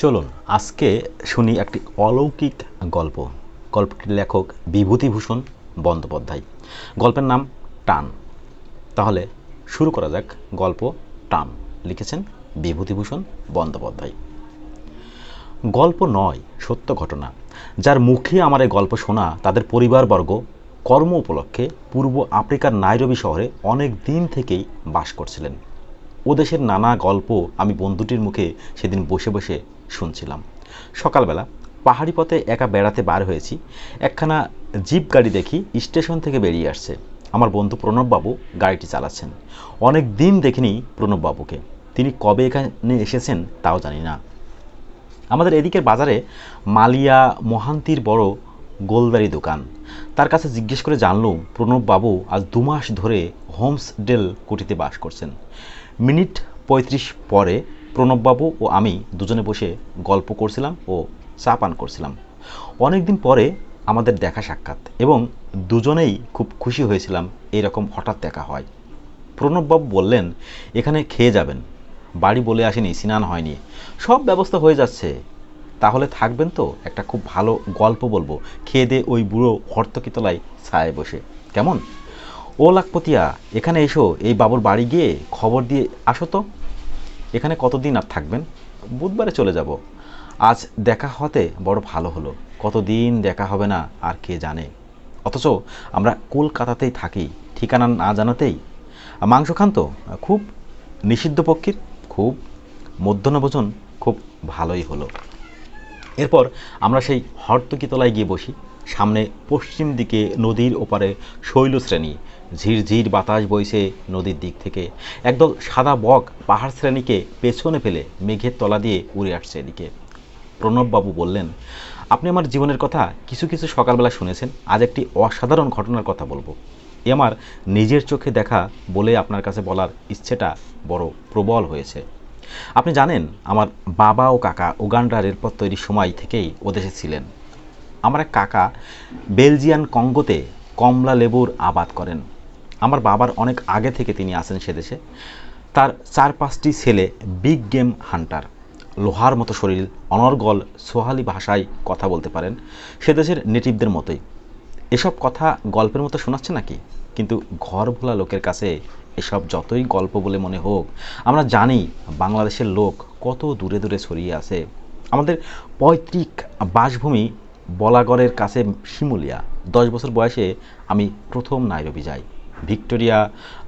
চলুন আজকে শুনি একটি অলৌকিক গল্প। গল্পটির লেখক বিভূতিভূষণ বন্দ্যোপাধ্যায়। গল্পের নাম টান। তাহলে শুরু করা যাক। গল্প টান লিখেছেন বিভূতিভূষণ বন্দ্যোপাধ্যায়। গল্প নয়, সত্য ঘটনা। যার মুখে আমার এই গল্প শোনা তাদের পরিবারবর্গ কর্ম উপলক্ষে পূর্ব আফ্রিকার নাইরোবি শহরে অনেক দিন থেকেই বাস করছিলেন। ও দেশের নানা গল্প আমি বন্ধুটির মুখে সেদিন বসে বসে শুনছিলাম। সকালবেলা পাহাড়ি পথে একা বেড়াতে বার হয়েছি। একখানা জিপ গাড়ি দেখি স্টেশন থেকে বেরিয়ে আসছে। আমার বন্ধু প্রণববাবু গাড়িটি চালাচ্ছেন। অনেক দিন দেখিনি প্রণববাবুকে। তিনি কবে এখানে এসেছেন তাও জানি না। আমাদের এদিকের বাজারে মালিয়া মহান্তির বড় গোলদারি দোকান। তার কাছে জিজ্ঞেস করে জানলুম প্রণববাবু আজ 2 মাস ধরে হোমসডেল কুটিতে বাস করছেন। মিনিট 35 পরে প্রণববাবু ও আমি দুজনে বসে গল্প করছিলাম ও চা পান করছিলাম। অনেক দিন পরে আমাদের দেখা সাক্ষাৎ এবং দুজনেই খুব খুশি হয়েছিলাম এরকম হঠাৎ দেখা হয়। প্রণববাবু বললেন, এখানে খেয়ে যাবেন। বাড়ি বলে আসেনি, স্নান হয়নি, সব ব্যবস্থা হয়ে যাচ্ছে। তাহলে থাকবেন তো? একটা খুব ভালো গল্প বলবো, খেয়ে দে ওই বুড়ো হর্তকিতলায় ছায়ে বসে, কেমন? ও লাখপতিয়া, এখানে এসো, এই বাবুর বাড়ি গিয়ে খবর দিয়ে আসো তো। এখানে কতদিন আর থাকবেন? বুধবারে চলে যাব। আজ দেখা হতে বড় ভালো হলো। কতদিন দেখা হবে না আর কে জানে। অথচ আমরা কলকাতাতেই থাকি, ঠিকানা না জানাতেই। মাংস খান তো? খুব। নিষিদ্ধ পক্ষীর? খুব। মধ্যাহ্নভোজন খুব ভালোই হলো। এরপর আমরা সেই হর্তকিতলায় গিয়ে বসি। সামনে পশ্চিম দিকে নদীর ওপারে শৈলশ্রেণী। ঝিরঝির বাতাস বইছে নদীর দিক থেকে। একদল সাদা বক পাহাড় শ্রেণীকে পেছনে ফেলে মেঘের তলা দিয়ে উড়ে আসছে এদিকে। প্রণববাবু বললেন, আপনি আমার জীবনের কথা কিছু কিছু সকালবেলা শুনেছেন। আজ একটি অসাধারণ ঘটনার কথা বলবো। এ আমার নিজের চোখে দেখা বলে আপনার কাছে বলার ইচ্ছেটা বড় প্রবল হয়েছে। আপনি জানেন আমার বাবা ও কাকা উগান্ডা রেলপথ তৈরির সময় থেকেই ওদেশে ছিলেন। আমার এক কাকা বেলজিয়ান কঙ্গোতে কমলা লেবুর আবাদ করেন। আমার বাবার অনেক আগে থেকে তিনি আছেন সেদেশে। তার 4-5টি ছেলে বিগ গেম হান্টার। লোহার মতো শরীর, অনর্গল সোহালি ভাষায় কথা বলতে পারেন, সেদেশের নেটিভদের মতোই। এসব কথা গল্পের মতো শোনাচ্ছে নাকি? কিন্তু ঘর ভোলা লোকের কাছে এসব যতই গল্প বলে মনে হোক, আমরা জানি বাংলাদেশের লোক কত দূরে দূরে ছড়িয়ে আছে। আমাদের পৈতৃক বাসভূমি বলাগড়ের কাছে শিমুলিয়া। 10 বছর বয়সে আমি প্রথম নাইরোবি যাই। ভিক্টোরিয়া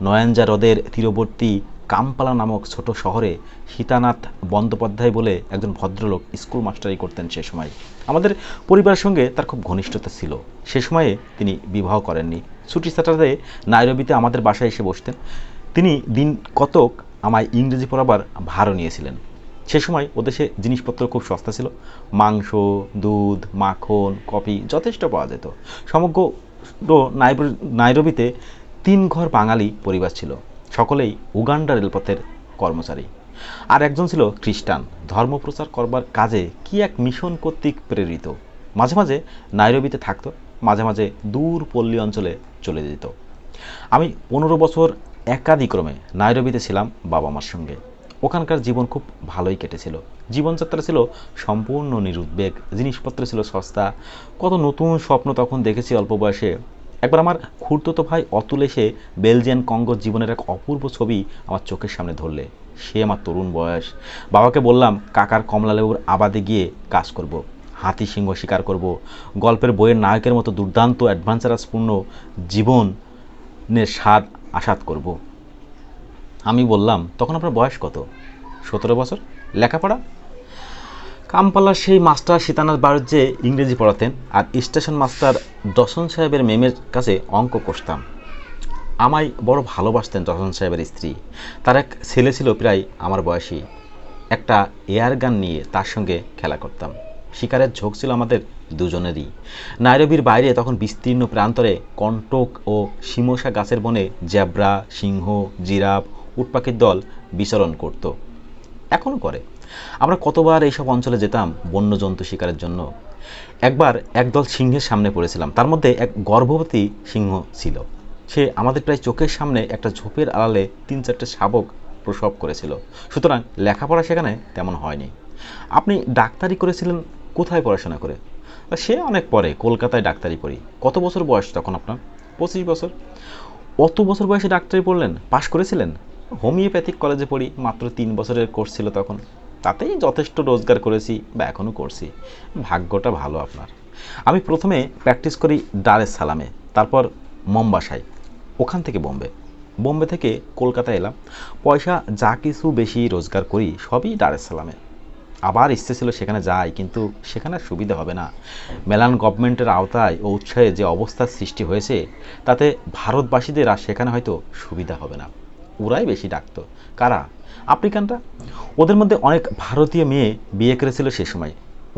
নয়াঞ্জা হ্রদের তীরবর্তী কাম্পালা নামক ছোট শহরে সীতানাথ বন্দ্যোপাধ্যায় বলে একজন ভদ্রলোক স্কুল মাস্টারি করতেন সে সময়। আমাদের পরিবারের সঙ্গে তার খুব ঘনিষ্ঠতা ছিল। সে সময়ে তিনি বিবাহ করেননি। ছুটি ছাটাতে নাইরোবিতে আমাদের বাসায় এসে বসতেন। তিনি দিন কতক আমায় ইংরেজি পড়াবার ভারও নিয়েছিলেন। সে সময় ওদেশে জিনিসপত্র খুব সস্তা ছিল। মাংস, দুধ, মাখন, কফি যথেষ্ট পাওয়া যেত। সমগ্র নাইরোবিতে 3 ঘর বাঙালি পরিবার ছিল। সকলেই উগান্ডা রেলপথের কর্মচারী। আর একজন ছিল খ্রিস্টান, ধর্মপ্রচার করবার কাজে কি এক মিশন কর্তৃক প্রেরিত। মাঝে মাঝে নাইরোবিতে থাকতো, মাঝে মাঝে দূর পল্লী অঞ্চলে চলে যেত। আমি 15 বছর একাদিক্রমে নাইরোবিতে ছিলাম বাবা মার সঙ্গে। ওখানকার জীবন খুব ভালোই কেটেছিল। জীবনযাত্রা ছিল সম্পূর্ণ নিরুদ্বেগ, জিনিসপত্র ছিল সস্তা। কত নতুন স্বপ্ন তখন দেখেছি অল্প বয়সে। একবার আমার খুড়তুতো ভাই অতুল এসে বেলজিয়ান কঙ্গোর জীবনের এক অপূর্ব ছবি আমার চোখের সামনে ধরলে। সে আমার তরুণ বয়স। বাবাকে বললাম কাকার কমলালেবুর আবাদে গিয়ে কাজ করব, হাতি সিংহ শিকার করব, গল্পের বইয়ের নায়কের মতো দুর্দান্ত অ্যাডভেঞ্চারাসপূর্ণ জীবনের স্বাদ আস্বাদ করব। আমি বললাম, তখন আপনার বয়স কত? 17 বছর। লেখাপড়া? কামপালার সেই মাস্টার সীতানাথ বাড়ুজ্যে ইংরেজি পড়াতেন, আর স্টেশন মাস্টার দর্শন সাহেবের মেমের কাছে অঙ্ক কষতাম। আমায় বড় ভালোবাসতেন দর্শন সাহেবের স্ত্রী। তার এক ছেলে ছিল প্রায় আমার বয়সী। একটা এয়ার গান নিয়ে তার সঙ্গে খেলা করতাম। শিকারের ঝোঁক ছিল আমাদের দুজনেরই। নাইরোবির বাইরে তখন বিস্তীর্ণ প্রান্তরে কন্টক ও শিমশা গাছের বনে জেব্রা, সিংহ, জিরাফ, উটপাখির দল বিচরণ করত, এখনও করে। আমরা কতবার এইসব অঞ্চলে যেতাম বন্যজন্তু শিকারের জন্য। একবার একদল সিংহের সামনে পড়েছিলাম। তার মধ্যে এক গর্ভবতী সিংহ ছিল। সে আমাদের প্রায় চোখের সামনে একটা ঝোপের আড়ালে 3-4টে শাবক প্রসব করেছিল। সুতরাং লেখাপড়া সেখানে তেমন হয়নি। আপনি ডাক্তারি করেছিলেন কোথায় পড়াশোনা করে? সে অনেক পরে, কলকাতায় ডাক্তারি পড়ি। কত বছর বয়স তখন আপনার? 25 বছর। অত বছর বয়সে ডাক্তারি পড়লেন, পাশ করেছিলেন? হোমিওপ্যাথিক কলেজে পড়ি, মাত্র 3 বছরের কোর্স ছিল তখন, তাতেই যথেষ্ট রোজগার করেছি বা এখনও করছি। ভাগ্যটা ভালো আপনার। আমি প্রথমে প্র্যাকটিস করি ডার এস সালামে, তারপর মম্বাসায়, ওখান থেকে বোম্বে থেকে কলকাতায় এলাম। পয়সা যা কিছু বেশি রোজগার করি সবই ডার এস সালামে। আবার ইচ্ছে ছিল সেখানে যাই, কিন্তু সেখানে সুবিধা হবে না। মেলান গভর্নমেন্টের আওতায় ও উৎসাহে যে অবস্থার সৃষ্টি হয়েছে, তাতে ভারতবাসীদের আর সেখানে হয়তো সুবিধা হবে না। ওরাই বেশি ডাকত। কারা? আফ্রিকানরা। ওদের মধ্যে অনেক ভারতীয় মেয়ে বিয়ে করেছিল সে সময়,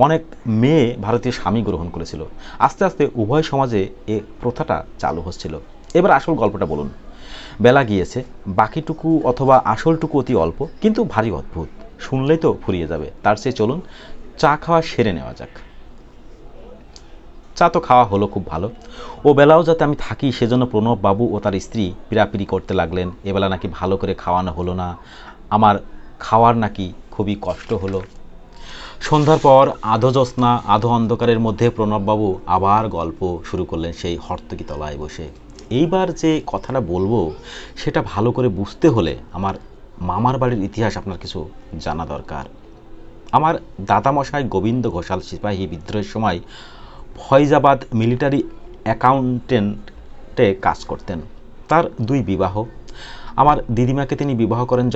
অনেক মেয়ে ভারতীয় স্বামী গ্রহণ করেছিল। আস্তে আস্তে উভয় সমাজে এ প্রথাটা চালু হচ্ছিল। এবার আসল গল্পটা বলুন। বেলা গিয়েছে, বাকিটুকু অথবা আসলটুকু অতি অল্প, কিন্তু ভারী অদ্ভুত। শুনলেই তো ফুরিয়ে যাবে। তার চেয়ে চলুন চা খাওয়া সেরে নেওয়া যাক। চা তো খাওয়া হলো খুব ভালো। ও বেলাও যাতে আমি থাকি সেজন্য প্রণব বাবু ও তার স্ত্রী পিড়াপিড়ি করতে লাগলেন। এবেলা নাকি ভালো করে খাওয়ানো হলো না, আমার খাওয়ার নাকি খুবই কষ্ট হলো। সন্ধ্যার পর আধো জ্যোৎস্না আধো অন্ধকারের মধ্যে প্রণববাবু আবার গল্প শুরু করলেন সেই হর্তকি তলায় বসে। এইবার যে কথাটা বলবো সেটা ভালো করে বুঝতে হলে আমার মামার বাড়ির ইতিহাস আপনার কিছু জানা দরকার। আমার দাদামশাই গোবিন্দ ঘোষাল সিপাহী বিদ্রোহের সময় ফয়জাবাদ মিলিটারি অ্যাকাউন্টেন্টে কাজ করতেন। তার 2 বিবাহ। আমার দিদিমাকে তিনি বিবাহ করেন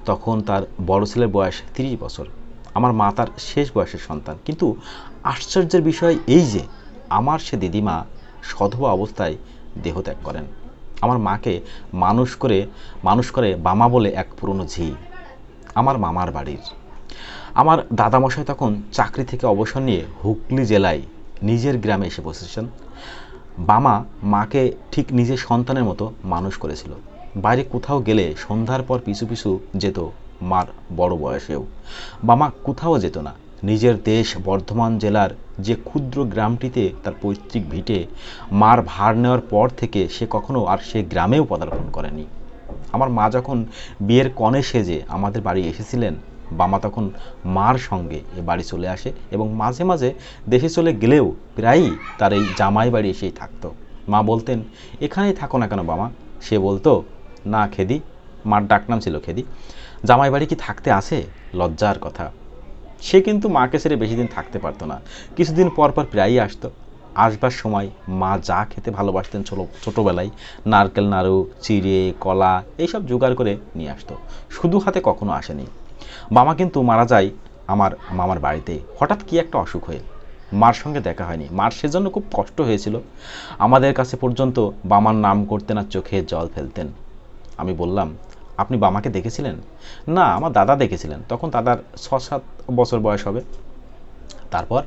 তখন তার বড় ছেলের বয়স 30 বছর। আমার মা তার শেষ বয়সের সন্তান। কিন্তু আশ্চর্যের বিষয় এই যে আমার সে দিদিমা সধবা অবস্থায় দেহত্যাগ করেন। আমার মাকে মানুষ করে বামা বলে এক পুরনো ঝি, আমার মামার বাড়ির। আমার দাদামশাই তখন চাকরি থেকে অবসর নিয়ে হুগলি জেলায় নিজের গ্রামে এসে বসেছেন। বামা মাকে ঠিক নিজের সন্তানের মতো মানুষ করেছিল। বাইরে কোথাও গেলে সন্ধ্যার পর পিছু পিছু যেত মার বড় বয়সেও। বামা কোথাও যেত না। নিজের দেশ বর্ধমান জেলার যে ক্ষুদ্র গ্রামটিতে তার পৈতৃক ভিটে, মার ভার নেওয়ার পর থেকে সে কখনো আর সে গ্রামেও পদার্পণ করেনি। আমার মা যখন বিয়ের কনে সেজে আমাদের বাড়ি এসেছিলেন, বামা তখন মার সঙ্গে এ বাড়ি চলে আসে এবং মাঝে মাঝে দেশে চলে গেলেও প্রায়ই তার এই জামাই বাড়ি এসেই থাকতো। মা বলতেন, এখানেই থাকো না কেন বামা? সে বলতো, না খেদি, মার ডাকনাম ছিল খেদি, জামাই বাড়ি কি থাকতে আসে? লজ্জার কথা। সে কিন্তু মাকে ছেড়ে বেশি দিন থাকতে পারতো না। কিছুদিন পর পর প্রায়ই আসতো। আসবার সময় মা যা খেতে ভালোবাসতেন ছোটোবেলায়, নারকেল নাড়ু, চিড়ে, কলা এইসব জোগাড় করে নিয়ে আসতো। শুধু হাতে কখনো আসেনি। মামা কিন্তু মারা যায় আমার মামার বাড়িতে হঠাৎ কি একটা অসুখ হয়ে। মার সঙ্গে দেখা হয়নি। মার সেজন্য খুব কষ্ট হয়েছিল। আমাদের কাছে পর্যন্ত বামার নাম করতেন আর চোখে জল ফেলতেন। আমি বললাম, আপনি বামাকে দেখেছিলেন? না, আমার দাদা দেখেছিলেন। তখন দাদার 6-7 বছর বয়স হবে। তারপর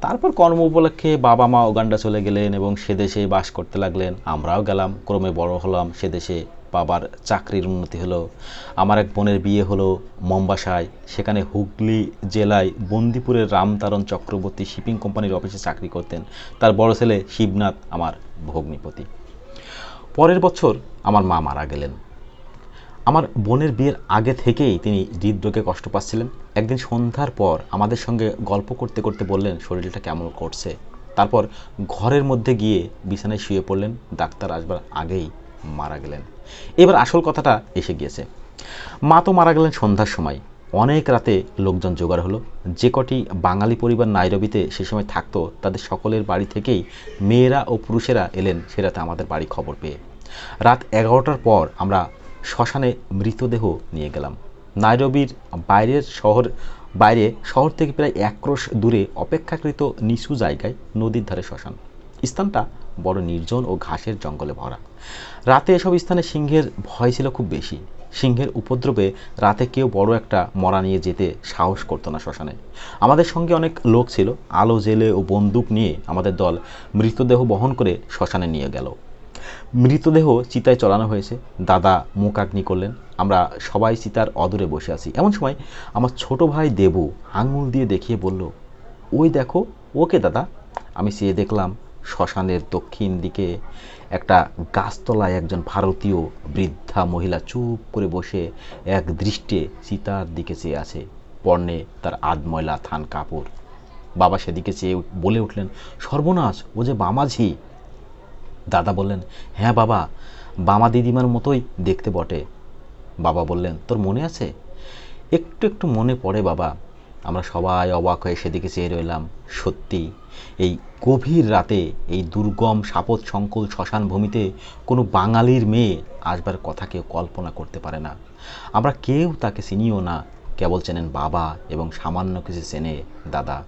তারপর কর্ম উপলক্ষে বাবা মা উগান্ডা চলে গেলেন এবং সে দেশে বাস করতে লাগলেন। আমরাও গেলাম, ক্রমে বড় হলাম সে দেশে। বাবার চাকরির উন্নতি হলো। আমার এক বোনের বিয়ে হলো মম্বাসায়। সেখানে হুগলি জেলায় বন্দিপুরের রামতারণ চক্রবর্তী শিপিং কোম্পানির অফিসে চাকরি করতেন। তার বড় ছেলে শিবনাথ আমার ভগ্নিপতি। পরের বছর আমার মা মারা গেলেন। আমার বোনের বিয়ের আগে থেকেই তিনি হৃদরোগে কষ্ট পাচ্ছিলেন। একদিন সন্ধ্যার পর আমাদের সঙ্গে গল্প করতে করতে বললেন শরীরটা কেমন করছে। তারপর ঘরের মধ্যে গিয়ে বিছানায় শুয়ে পড়লেন। ডাক্তার আসবার আগেই মারা গেলেন। এবার আসল কথাটা এসে গিয়েছে। মা তো মারা গেলেন সন্ধ্যার সময়। অনেক রাতে লোকজন জোগাড় হলো। যে কটি বাঙালি পরিবার নাইরবিতে সে সময় থাকতো, তাদের সকলের বাড়ি থেকেই মেয়েরা ও পুরুষেরা এলেন সে রাতে আমাদের বাড়ি খবর পেয়ে। রাত 11টার পর আমরা শ্মশানে মৃতদেহ নিয়ে গেলাম। নাইরবির বাইরে শহর থেকে প্রায় 1 ক্রোশ দূরে অপেক্ষাকৃত নিচু জায়গায় নদীর ধারে শ্মশান। স্থানটা বড় নির্জন ও ঘাসের জঙ্গলে ভরা। রাতে এসব স্থানে সিংহের ভয় ছিল খুব বেশি। সিংহের উপদ্রবে রাতে কেউ বড় একটা মরা নিয়ে যেতে সাহস করতো না শ্মশানে। আমাদের সঙ্গে অনেক লোক ছিল। আলো জেলে ও বন্দুক নিয়ে আমাদের দল মৃতদেহ বহন করে শ্মশানে নিয়ে গেল। মৃতদেহ চিতায় চড়ানো হয়েছে। দাদা মুখাগ্নি করলেন। আমরা সবাই চিতার অদূরে বসে আছি। এমন সময় আমার ছোট ভাই দেবু আঙুল দিয়ে দেখিয়ে বলল, ওই দেখো, ওকে দাদা। আমি চেয়ে দেখলাম শ্মশানের দক্ষিণ দিকে একটা গাছতলায় একজন ভারতীয় বৃদ্ধা মহিলা চুপ করে বসে এক দৃষ্টে চিতার দিকে চেয়ে আছে। পরনে তার আধময়লা থান কাপড়। বাবা সেদিকে চেয়ে বলে উঠলেন, সর্বনাশ, ও যে বামাঝি। দাদা বললেন, হ্যাঁ বাবা, বামা দিদিমার মতোই দেখতে বটে। বাবা বললেন, তোর মনে আছে? একটু একটু মনে পড়ে বাবা। আমরা সবাই অবাক হয়ে সেদিকে চেয়ে রইলাম। সত্যি এই গভীর রাতে এই দুর্গম সাপত সংকুল শ্মশান ভূমিতে কোনো বাঙালির মেয়ে আসবার কথা কেউ কল্পনা করতে পারে না। আমরা কেউ তাকে চিনিও না, কেবল চেনেন বাবা এবং সামান্য কিছু চেনে দাদা।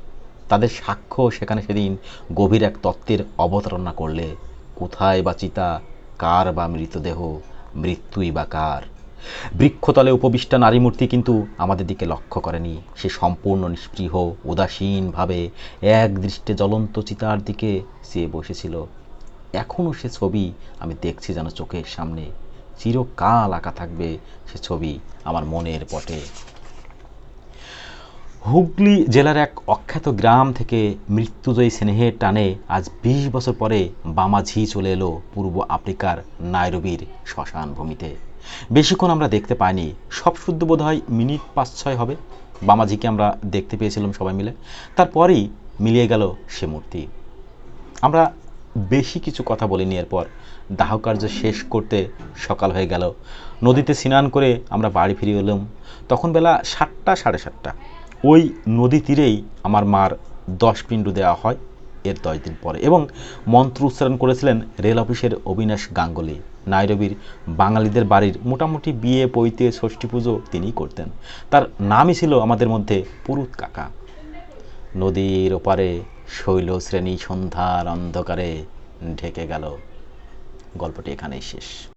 তাদের সাক্ষ্য সেখানে সেদিন গভীর এক তত্ত্বের অবতারণা করলে, কোথায় বা চিতা, কার বা মৃতদেহ, মৃত্যুই বা কার। বৃক্ষতলে উপবিষ্টা নারীমূর্তি কিন্তু আমাদের দিকে লক্ষ্য করেনি। সে সম্পূর্ণ নিষ্পৃহ উদাসীনভাবে এক দৃষ্টে জ্বলন্ত চিতার দিকে চেয়ে বসেছিল। এখনও সে ছবি আমি দেখছি যেন চোখের সামনে। চিরকাল আঁকা থাকবে সে ছবি আমার মনের পটে। হুগলি জেলার এক অখ্যাত গ্রাম থেকে মৃত্যুজয়ী স্নেহের টানে আজ ২০ বছর পরে বামাঝি চলে এলো পূর্ব আফ্রিকার নাইরোবির শ্মশান ভূমিতে। বেশিক্ষণ আমরা দেখতে পাইনি, সব শুদ্ধ বোধ হয় মিনিট ৫-৬ হবে। বামাঝিকে আমরা দেখতে পেয়েছিলাম সবাই মিলে। তারপরই মিলিয়ে গেল সে মূর্তি। আমরা বেশি কিছু কথা বলিনি। এরপর দাহকার্য শেষ করতে সকাল হয়ে গেল। নদীতে স্নান করে আমরা বাড়ি ফিরে এলাম। তখন বেলা ৭টা, সাড়ে ৭টা। ওই নদী তীরেই আমার মার ১০ পিণ্ডু দেওয়া হয় এর ১০ দিন পরে, এবং মন্ত্র উচ্চারণ করেছিলেন রেল অফিসের অবিনাশ গাঙ্গুলি। নাইরোবির বাঙালিদের বাড়ির মোটামুটি বিয়ে, পৈতে, ষষ্ঠী পুজো তিনিই করতেন। তার নামই ছিল আমাদের মধ্যে পুরুত কাকা। নদীর ওপারে শৈলশ্রেণী সন্ধ্যার অন্ধকারে ঢেকে গেল। গল্পটি এখানেই শেষ।